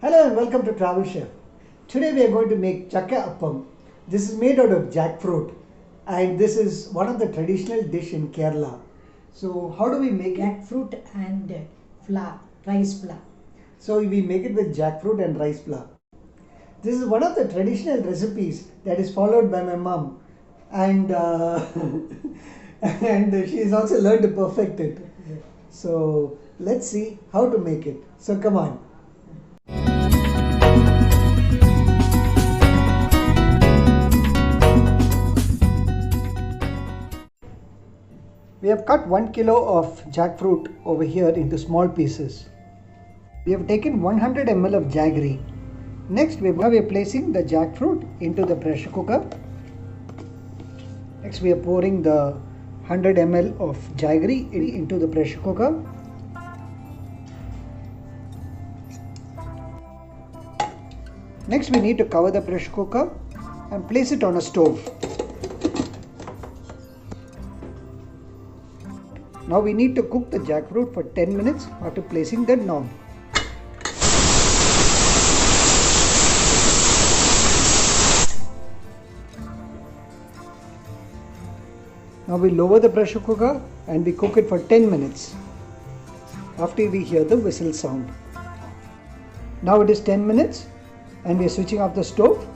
Hello and welcome to Travel Chef. Today we are going to make Chakka Appam. This is made out of jackfruit and this is one of the traditional dish in Kerala. So how do we make it? Jackfruit and flour, rice flour. So we make it with jackfruit and rice flour. This is one of the traditional recipes that is followed by my mom and and she has also learned to perfect it. So let's see how to make it. So come on. We have cut 1 kilo of jackfruit over here into small pieces. We have taken 100 ml of jaggery. Next we are placing the jackfruit into the pressure cooker. Next we are pouring the 100 ml of jaggery into the pressure cooker. Next we need to cover the pressure cooker and place it on a stove. Now we need to cook the jackfruit for 10 minutes after placing the knob. Now we lower the pressure cooker and we cook it for 10 minutes after we hear the whistle sound. Now it is 10 minutes and we are switching off the stove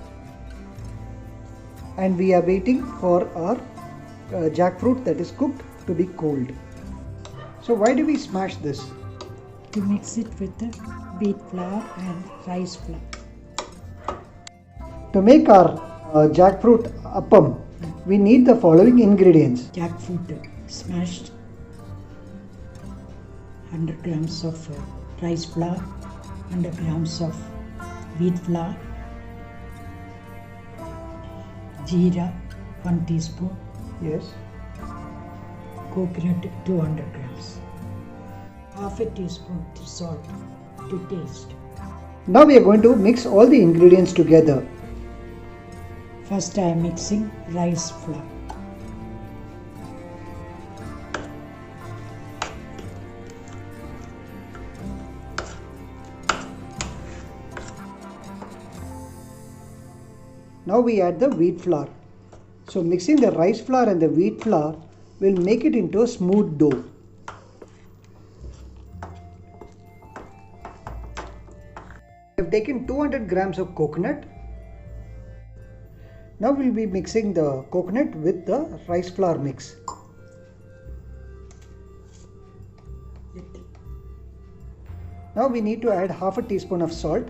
and we are waiting for our jackfruit that is cooked to be cooled. So why do we smash this? To mix it with the wheat flour and rice flour. To make our jackfruit appam, we need the following ingredients. Jackfruit smashed, 100 grams of rice flour, 100 grams of wheat flour, jeera 1 teaspoon, Yes. coconut 200 grams, half a teaspoon salt to taste. Now we are going to mix all the ingredients together. First I am mixing rice flour. Now we add the wheat flour. So mixing the rice flour and the wheat flour will make it into a smooth dough. We have taken 200 grams of coconut. Now we will be mixing the coconut with the rice flour mix. Now we need to add half a teaspoon of salt.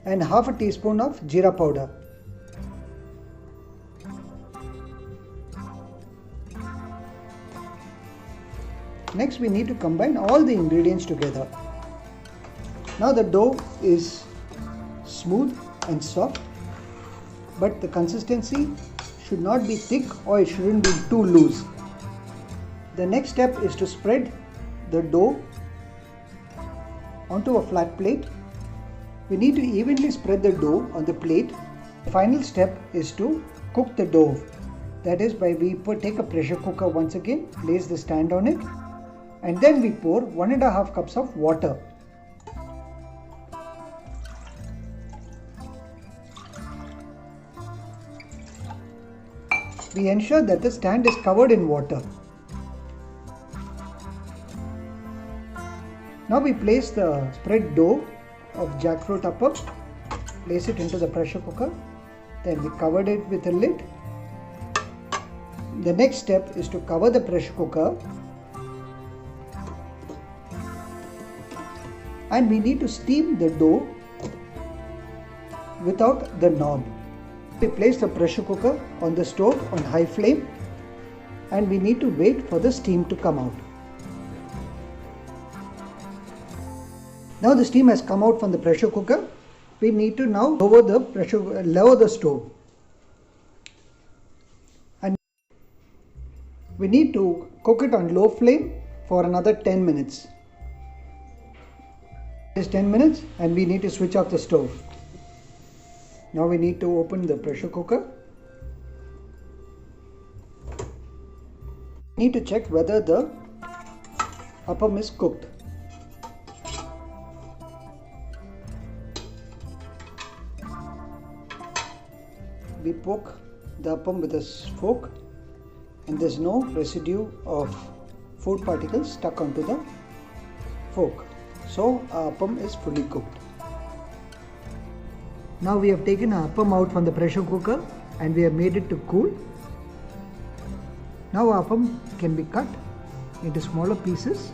And half a teaspoon of jeera powder. Next we need to combine all the ingredients together. Now the dough is smooth and soft, but the consistency should not be thick or it shouldn't be too loose. The next step is to spread the dough onto a flat plate. We need to evenly spread the dough on the plate. The final step is to cook the dough. That is by take a pressure cooker once again, place the stand on it, and then we pour 1.5 cups of water. We ensure that the stand is covered in water. Now we place the spread dough of jackfruit appam, place it into the pressure cooker, then we covered it with a lid. The next step is to cover the pressure cooker and we need to steam the dough without the knob. We place the pressure cooker on the stove on high flame and we need to wait for the steam to come out. Now the steam has come out from the pressure cooker. We need to now lower the stove. And we need to cook it on low flame for another 10 minutes. It is 10 minutes and we need to switch off the stove. Now we need to open the pressure cooker. Need to check whether the appam is cooked. We poke the appam with a fork and there's no residue of food particles stuck onto the fork. So our appam is fully cooked. Now we have taken our appam out from the pressure cooker and we have made it to cool. Now our appam can be cut into smaller pieces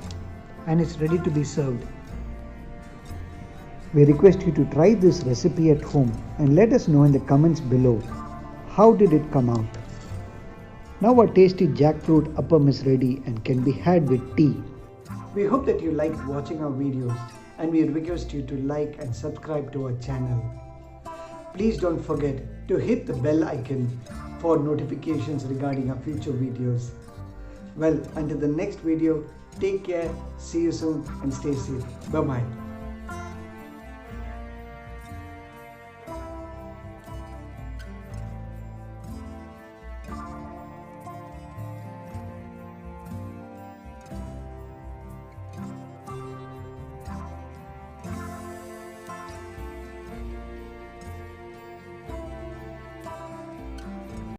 and it's ready to be served. We request you to try this recipe at home and let us know in the comments below how did it come out. Now our tasty jackfruit appam is ready and can be had with tea. We hope that you liked watching our videos and we request you to like and subscribe to our channel. Please don't forget to hit the bell icon for notifications regarding our future videos. Well, until the next video, take care, see you soon and stay safe. Bye-bye.